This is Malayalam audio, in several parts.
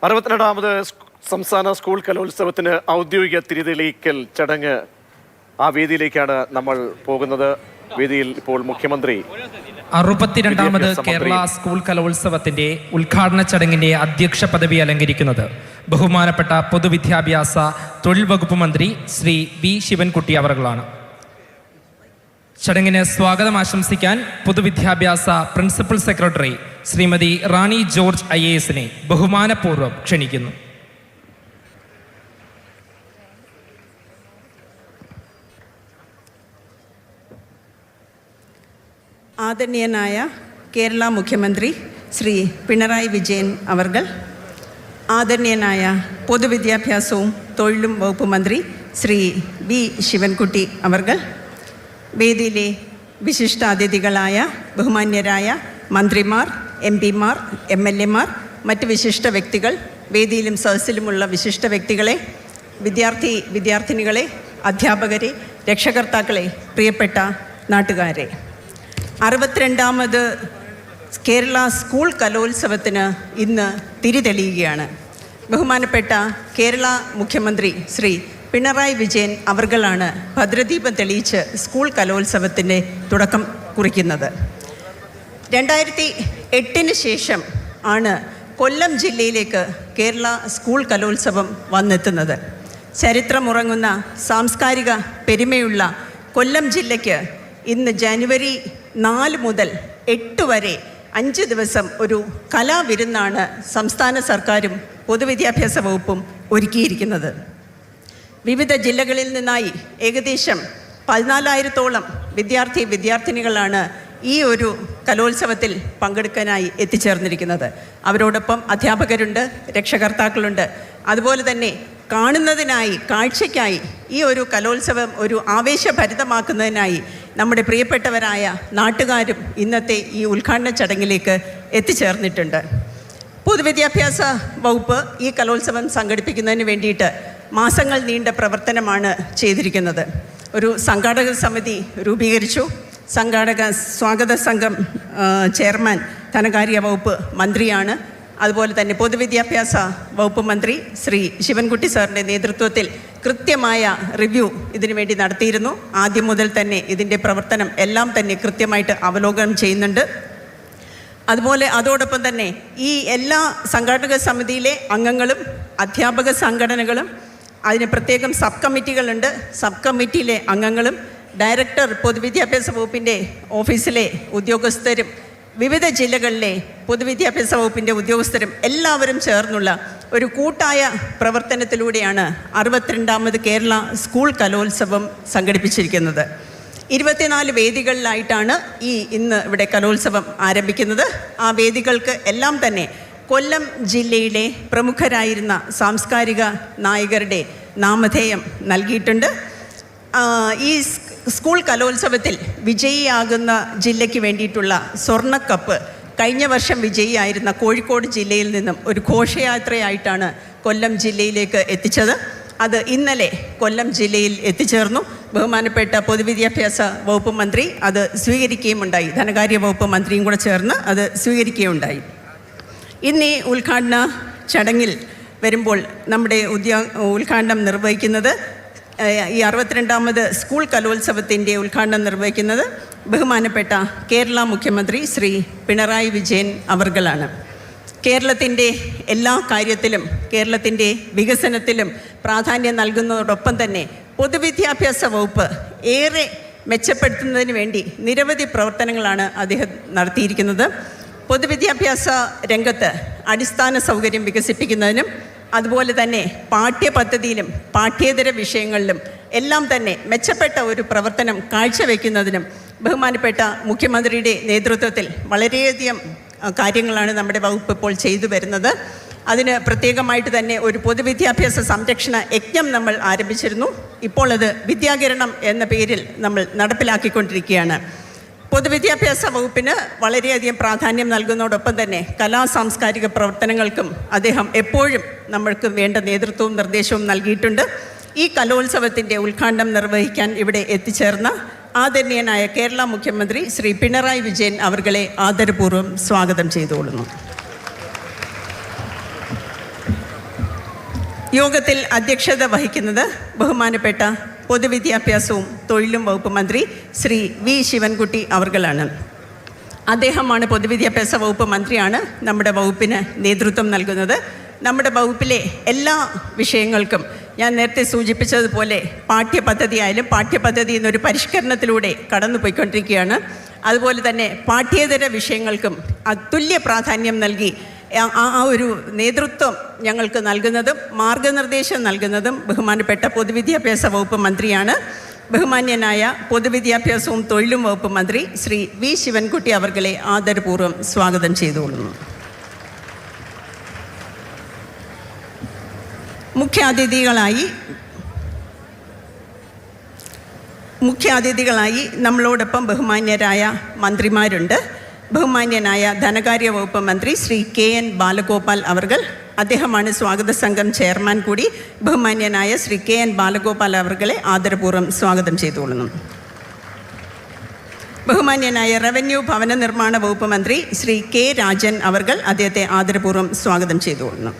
62ാമത് സംസ്ഥാന സ്കൂൾ കലോത്സവത്തിന് ഔദ്യോഗിക തിരിതെളിയിക്കൽ ചടങ്ങ് ആ വേദിയിലേക്കാണ് നമ്മൾ പോകുന്നത്. വേദിയിൽ ഇപ്പോൾ മുഖ്യമന്ത്രി 62ാമത് കേരള സ്കൂൾ കലോത്സവത്തിന്റെ ഉദ്ഘാടന ചടങ്ങിന്റെ അധ്യക്ഷ പദവി അലങ്കരിക്കുന്നത് ബഹുമാനപ്പെട്ട പൊതുവിദ്യാഭ്യാസ തൊഴിൽ വകുപ്പ് മന്ത്രി ശ്രീ വി ശിവൻകുട്ടി അവറുകളാണ്. ചടങ്ങിന് സ്വാഗതം ആശംസിക്കാൻ പൊതുവിദ്യാഭ്യാസ പ്രിൻസിപ്പൽ സെക്രട്ടറി ശ്രീമതി റാണി ജോർജ് IAS ബഹുമാനപൂർവ്വം ക്ഷണിക്കുന്നു. ആദരണീയനായ കേരള മുഖ്യമന്ത്രി ശ്രീ പിണറായി വിജയൻ അവർകൾ, ആദരണീയനായ പൊതുവിദ്യാഭ്യാസവും തൊഴിലും വകുപ്പ് മന്ത്രി ശ്രീ വി ശിവൻകുട്ടി അവർകൾ, വേദിയിലെ വിശിഷ്ടാതിഥികളായ ബഹുമാന്യരായ മന്ത്രിമാർ, MP-മാർ, MLA-മാർ, മറ്റ് വിശിഷ്ട വ്യക്തികൾ, വേദിയിലും സദസ്സിലുമുള്ള വിശിഷ്ട വ്യക്തികളെ, വിദ്യാർത്ഥിനികളെ, അധ്യാപകരെ, രക്ഷകർത്താക്കളെ, പ്രിയപ്പെട്ട നാട്ടുകാരെ, 62ാമത് കേരള സ്കൂൾ കലോത്സവത്തിന് ഇന്ന് തിരിതെളിയുകയാണ്. ബഹുമാനപ്പെട്ട കേരള മുഖ്യമന്ത്രി ശ്രീ പിണറായി വിജയൻ അവർകളാണ് ഭദ്രദീപം തെളിയിച്ച് സ്കൂൾ കലോത്സവത്തിൻ്റെ തുടക്കം കുറിക്കുന്നത്. 2008 ശേഷം ആണ് കൊല്ലം ജില്ലയിലേക്ക് കേരള സ്കൂൾ കലോത്സവം വന്നെത്തുന്നത്. ചരിത്രമുറങ്ങുന്ന സാംസ്കാരിക പെരുമയുള്ള കൊല്ലം ജില്ലയ്ക്ക് ഇന്ന് ജനുവരി 4 മുതൽ 8 വരെ 5 ദിവസം ഒരു കലാവിരുന്നാണ് സംസ്ഥാന സർക്കാരും പൊതുവിദ്യാഭ്യാസ വകുപ്പും ഒരുക്കിയിരിക്കുന്നത്. വിവിധ ജില്ലകളിൽ നിന്നായി ഏകദേശം 14,000-ഓളം വിദ്യാർത്ഥിനികളാണ് ഈ ഒരു കലോത്സവത്തിൽ പങ്കെടുക്കാനായി എത്തിച്ചേർന്നിരിക്കുന്നത്. അവരോടൊപ്പം അധ്യാപകരുണ്ട്, രക്ഷകർത്താക്കളുണ്ട്. അതുപോലെ തന്നെ കാണുന്നതിനായി, കാഴ്ചയ്ക്കായി ഈ ഒരു കലോത്സവം ഒരു ആവേശഭരിതമാക്കുന്നതിനായി നമ്മുടെ പ്രിയപ്പെട്ടവരായ നാട്ടുകാരും ഇന്നത്തെ ഈ ഉദ്ഘാടന ചടങ്ങിലേക്ക് എത്തിച്ചേർന്നിട്ടുണ്ട്. പൊതുവിദ്യാഭ്യാസ വകുപ്പ് ഈ കലോത്സവം സംഘടിപ്പിക്കുന്നതിന് വേണ്ടിയിട്ട് മാസങ്ങൾ നീണ്ട പ്രവർത്തനമാണ് ചെയ്തിരിക്കുന്നത്. ഒരു സംഘാടക സമിതി രൂപീകരിച്ചു. സ്വാഗത സംഘം ചെയർമാൻ ധനകാര്യ വകുപ്പ് മന്ത്രിയാണ്. അതുപോലെ തന്നെ പൊതുവിദ്യാഭ്യാസ വകുപ്പ് മന്ത്രി ശ്രീ ശിവൻകുട്ടി സാറിൻ്റെ നേതൃത്വത്തിൽ കൃത്യമായ റിവ്യൂ ഇതിനു വേണ്ടി നടത്തിയിരുന്നു. ആദ്യം മുതൽ തന്നെ ഇതിൻ്റെ പ്രവർത്തനം എല്ലാം തന്നെ കൃത്യമായിട്ട് അവലോകനം ചെയ്യുന്നുണ്ട്. അതുപോലെ അതോടൊപ്പം തന്നെ ഈ എല്ലാ സംഘാടക സമിതിയിലെ അംഗങ്ങളും അധ്യാപക സംഘടനകളും, അതിന് പ്രത്യേകം സബ് കമ്മിറ്റികളുണ്ട്, സബ് കമ്മിറ്റിയിലെ അംഗങ്ങളും, ഡയറക്ടർ പൊതുവിദ്യാഭ്യാസ വകുപ്പിൻ്റെ ഓഫീസിലെ ഉദ്യോഗസ്ഥരും, വിവിധ ജില്ലകളിലെ പൊതുവിദ്യാഭ്യാസ വകുപ്പിൻ്റെ ഉദ്യോഗസ്ഥരും എല്ലാവരും ചേർന്നുള്ള ഒരു കൂട്ടായ പ്രവർത്തനത്തിലൂടെയാണ് 62ാമത് കേരള സ്കൂൾ കലോത്സവം സംഘടിപ്പിച്ചിരിക്കുന്നത്. 24 വേദികളിലായിട്ടാണ് ഇന്ന് ഇവിടെ കലോത്സവം ആരംഭിക്കുന്നത്. ആ വേദികൾക്ക് എല്ലാം തന്നെ കൊല്ലം ജില്ലയിലെ പ്രമുഖരായിരുന്ന സാംസ്കാരിക നായകരുടെ നാമധേയം നൽകിയിട്ടുണ്ട്. ഈ സ്കൂൾ കലോത്സവത്തിൽ വിജയിയാകുന്ന ജില്ലയ്ക്ക് വേണ്ടിയിട്ടുള്ള സ്വർണ്ണക്കപ്പ് കഴിഞ്ഞ വർഷം വിജയിയായിരുന്ന കോഴിക്കോട് ജില്ലയിൽ നിന്നും ഒരു ഘോഷയാത്രയായിട്ടാണ് കൊല്ലം ജില്ലയിലേക്ക് എത്തിച്ചത്. അത് ഇന്നലെ കൊല്ലം ജില്ലയിൽ എത്തിച്ചേർന്നു. ബഹുമാനപ്പെട്ട പൊതുവിദ്യാഭ്യാസ വകുപ്പ് മന്ത്രി അത് സ്വീകരിക്കുകയുമുണ്ടായി. ധനകാര്യ വകുപ്പ് മന്ത്രിയും കൂടെ ചേർന്ന് അത് സ്വീകരിക്കുകയുണ്ടായി. ഇന്ന് ഈ ഉദ്ഘാടന ചടങ്ങിൽ വരുമ്പോൾ നമ്മുടെ ഉദ്ഘാടനം നിർവഹിക്കുന്നത്, ഈ 62ാമത് സ്കൂൾ കലോത്സവത്തിൻ്റെ ഉദ്ഘാടനം നിർവഹിക്കുന്നത് ബഹുമാനപ്പെട്ട കേരള മുഖ്യമന്ത്രി ശ്രീ പിണറായി വിജയൻ അവർകളാണ്. കേരളത്തിൻ്റെ എല്ലാ കാര്യത്തിലും, കേരളത്തിൻ്റെ വികസനത്തിലും പ്രാധാന്യം നൽകുന്നതോടൊപ്പം തന്നെ പൊതുവിദ്യാഭ്യാസ വകുപ്പ് ഏറെ മെച്ചപ്പെടുത്തുന്നതിന് വേണ്ടി നിരവധി പ്രവർത്തനങ്ങളാണ് അദ്ദേഹം നടത്തിയിരിക്കുന്നത്. പൊതുവിദ്യാഭ്യാസ രംഗത്ത് അടിസ്ഥാന സൗകര്യം വികസിപ്പിക്കുന്നതിനും അതുപോലെ തന്നെ പാഠ്യപദ്ധതിയിലും പാഠ്യേതര വിഷയങ്ങളിലും എല്ലാം തന്നെ മെച്ചപ്പെട്ട ഒരു പ്രവർത്തനം കാഴ്ചവെക്കുന്നതിനും ബഹുമാനപ്പെട്ട മുഖ്യമന്ത്രിയുടെ നേതൃത്വത്തിൽ വളരെയധികം കാര്യങ്ങളാണ് നമ്മുടെ വകുപ്പ് ഇപ്പോൾ ചെയ്തു വരുന്നത്. അതിന് പ്രത്യേകമായിട്ട് തന്നെ ഒരു പൊതുവിദ്യാഭ്യാസ സംരക്ഷണ യജ്ഞം നമ്മൾ ആരംഭിച്ചിരുന്നു. ഇപ്പോൾ അത് വിദ്യാകിരണം എന്ന പേരിൽ നമ്മൾ നടപ്പിലാക്കിക്കൊണ്ടിരിക്കുകയാണ്. പൊതുവിദ്യാഭ്യാസ വകുപ്പിന് വളരെയധികം പ്രാധാന്യം നൽകുന്നതോടൊപ്പം തന്നെ കലാ സാംസ്കാരിക പ്രവർത്തനങ്ങൾക്കും അദ്ദേഹം എപ്പോഴും നമ്മൾക്ക് വേണ്ട നേതൃത്വവും നിർദ്ദേശവും നൽകിയിട്ടുണ്ട്. ഈ കലോത്സവത്തിൻ്റെ ഉദ്ഘാടനം നിർവഹിക്കാൻ ഇവിടെ എത്തിച്ചേർന്ന ആദരണീയനായ കേരള മുഖ്യമന്ത്രി ശ്രീ പിണറായി വിജയൻ അവർകളെ ആദരപൂർവ്വം സ്വാഗതം ചെയ്തുകൊള്ളുന്നു. യോഗത്തിൽ അധ്യക്ഷത വഹിക്കുന്നത് ബഹുമാനപ്പെട്ട പൊതുവിദ്യാഭ്യാസവും തൊഴിലും വകുപ്പ് മന്ത്രി ശ്രീ വി ശിവൻകുട്ടി അവർകളാണ്. അദ്ദേഹമാണ് പൊതുവിദ്യാഭ്യാസ വകുപ്പ് മന്ത്രിയാണ് നമ്മുടെ വകുപ്പിന് നേതൃത്വം നൽകുന്നത്. നമ്മുടെ വകുപ്പിലെ എല്ലാ വിഷയങ്ങൾക്കും ഞാൻ നേരത്തെ സൂചിപ്പിച്ചതുപോലെ പാഠ്യപദ്ധതി ആയാലും പാഠ്യപദ്ധതി എന്നൊരു പരിഷ്കരണത്തിലൂടെ കടന്നുപോയിക്കൊണ്ടിരിക്കുകയാണ്. അതുപോലെ തന്നെ പാഠ്യേതര വിഷയങ്ങൾക്കും അതുല്യ പ്രാധാന്യം നൽകി ആ ഒരു നേതൃത്വം ഞങ്ങൾക്ക് നൽകുന്നതും മാർഗനിർദ്ദേശം നൽകുന്നതും ബഹുമാനപ്പെട്ട പൊതുവിദ്യാഭ്യാസ വകുപ്പ് മന്ത്രിയാണ്. ബഹുമാന്യനായ പൊതുവിദ്യാഭ്യാസവും തൊഴിലും വകുപ്പ് മന്ത്രി ശ്രീ വി ശിവൻകുട്ടി അവർകളെ ആദരപൂർവ്വം സ്വാഗതം ചെയ്തുകൊള്ളുന്നു. മുഖ്യാതിഥികളായി നമ്മളോടൊപ്പം ബഹുമാന്യരായ മന്ത്രിമാരുണ്ട്. ബഹുമാന്യനായ ധനകാര്യ വകുപ്പ് മന്ത്രി ശ്രീ KN ബാലഗോപാൽ അവർകൾ, അദ്ദേഹമാണ് സ്വാഗത സംഘം ചെയർമാൻ കൂടി. ബഹുമാന്യനായ ശ്രീ KN ബാലഗോപാൽ അവർകളെ ആദരപൂർവ്വം സ്വാഗതം ചെയ്തുകൊള്ളുന്നു. ബഹുമാന്യനായ റവന്യൂ ഭവന നിർമ്മാണ വകുപ്പ് മന്ത്രി ശ്രീ K രാജൻ അവർകൾ, അദ്ദേഹത്തെ ആദരപൂർവ്വം സ്വാഗതം ചെയ്തുകൊള്ളുന്നു.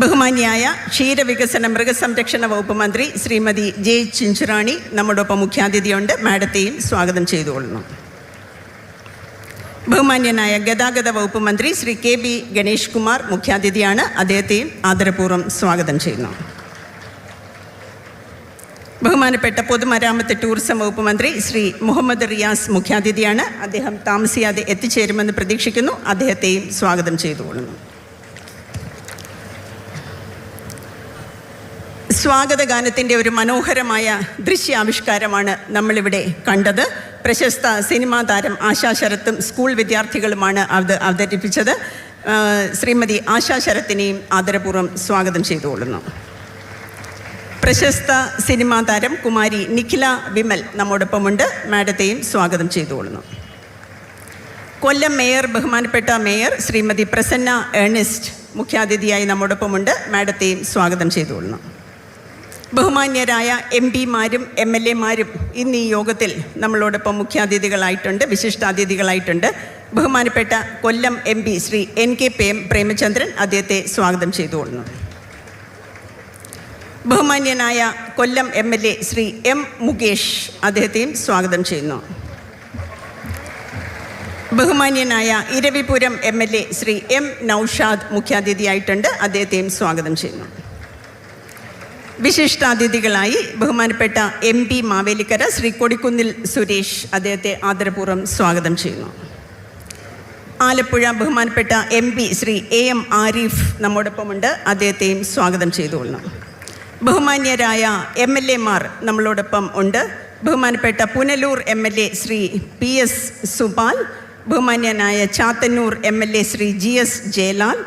ബഹുമാന്യായ ക്ഷീരവികസന മൃഗസംരക്ഷണ വകുപ്പ് മന്ത്രി ശ്രീമതി J ചിഞ്ചുറാണി നമ്മോടൊപ്പം മുഖ്യാതിഥിയുണ്ട്. മാഡത്തെയും സ്വാഗതം ചെയ്തുകൊള്ളുന്നു. ബഹുമാന്യനായ ഗതാഗത വകുപ്പ് മന്ത്രി ശ്രീ KB ഗണേഷ് കുമാർ മുഖ്യാതിഥിയാണ്. അദ്ദേഹത്തെയും ആദരപൂർവ്വം സ്വാഗതം ചെയ്യുന്നു. ബഹുമാനപ്പെട്ട പൊതുമരാമത്ത് ടൂറിസം വകുപ്പ് മന്ത്രി ശ്രീ മുഹമ്മദ് റിയാസ് മുഖ്യാതിഥിയാണ്. അദ്ദേഹം താമസിയാതെ എത്തിച്ചേരുമെന്ന് പ്രതീക്ഷിക്കുന്നു. അദ്ദേഹത്തെയും സ്വാഗതം ചെയ്തുകൊള്ളുന്നു. സ്വാഗതഗാനത്തിൻ്റെ ഒരു മനോഹരമായ ദൃശ്യാവിഷ്കാരമാണ് നമ്മളിവിടെ കണ്ടത്. പ്രശസ്ത സിനിമാ താരം ആശാ ശരത്തും സ്കൂൾ വിദ്യാർത്ഥികളുമാണ് അത് അവതരിപ്പിച്ചത്. ശ്രീമതി ആശാ ശരത്തിനെയും ആദരപൂർവ്വം സ്വാഗതം ചെയ്തുകൊള്ളുന്നു. പ്രശസ്ത സിനിമാ താരം കുമാരി നിഖില വിമൽ നമ്മോടൊപ്പമുണ്ട്. മാഡത്തെയും സ്വാഗതം ചെയ്തുകൊള്ളുന്നു. കൊല്ലം മേയർ, ബഹുമാനപ്പെട്ട മേയർ ശ്രീമതി പ്രസന്ന ഏർണിസ്റ്റ് മുഖ്യാതിഥിയായി നമ്മോടൊപ്പമുണ്ട്. മാഡത്തെയും സ്വാഗതം ചെയ്തുകൊള്ളുന്നു. ബഹുമാന്യരായ MP മാരും MLA മാരും ഇന്ന് ഈ യോഗത്തിൽ നമ്മളോടൊപ്പം മുഖ്യാതിഥികളായിട്ടുണ്ട്, വിശിഷ്ടാതിഥികളായിട്ടുണ്ട്. ബഹുമാനപ്പെട്ട കൊല്ലം MP ശ്രീ NK പ്രേമചന്ദ്രൻ, അദ്ദേഹത്തെ സ്വാഗതം ചെയ്തുകൊള്ളുന്നു. ബഹുമാന്യനായ കൊല്ലം MLA ശ്രീ M മുകേഷ്, അദ്ദേഹത്തെയും സ്വാഗതം ചെയ്യുന്നു. ബഹുമാന്യനായ ഇരവിപുരം MLA ശ്രീ M നൗഷാദ് മുഖ്യാതിഥിയായിട്ടുണ്ട്. അദ്ദേഹത്തെയും സ്വാഗതം ചെയ്യുന്നു. വിശിഷ്ടാതിഥികളായി ബഹുമാനപ്പെട്ട MP മാവേലിക്കര ശ്രീ കൊടിക്കുന്നിൽ സുരേഷ്, അദ്ദേഹത്തെ ആദരപൂർവ്വം സ്വാഗതം ചെയ്യുന്നു. ആലപ്പുഴ ബഹുമാനപ്പെട്ട MP ശ്രീ AM ആരിഫ് നമ്മോടൊപ്പമുണ്ട്. അദ്ദേഹത്തെയും സ്വാഗതം ചെയ്തുകൊള്ളുന്നു. ബഹുമാന്യരായ MLA മാർ നമ്മളോടൊപ്പം ഉണ്ട്. ബഹുമാനപ്പെട്ട പുനലൂർ MLA ശ്രീ PS സുപാൽ, ബഹുമാന്യനായ ചാത്തന്നൂർ MLA ശ്രീ GS ജയലാൽ,